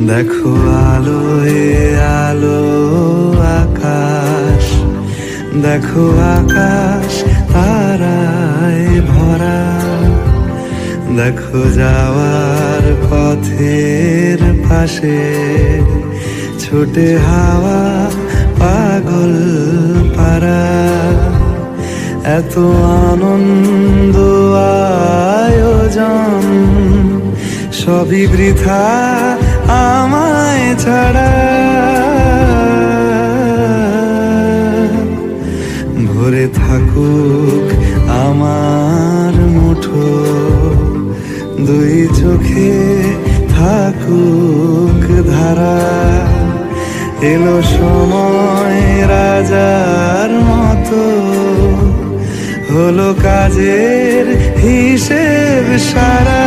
দেখো আলোয় আলো আকাশ, দেখো আকাশ তারায় ভরা। দেখো যাওয়ার পথের পাশে ছোটে হাওয়া পাগল পারা। এত আনন্দ আয়োজন সবই বৃথা আমায় ছাড়া। ভরে থাকুক আমার মুঠো, দুই চোখে থাকুক ধারা। এলো সময় রাজার মতো, হলো কাজের হিসেব সারা।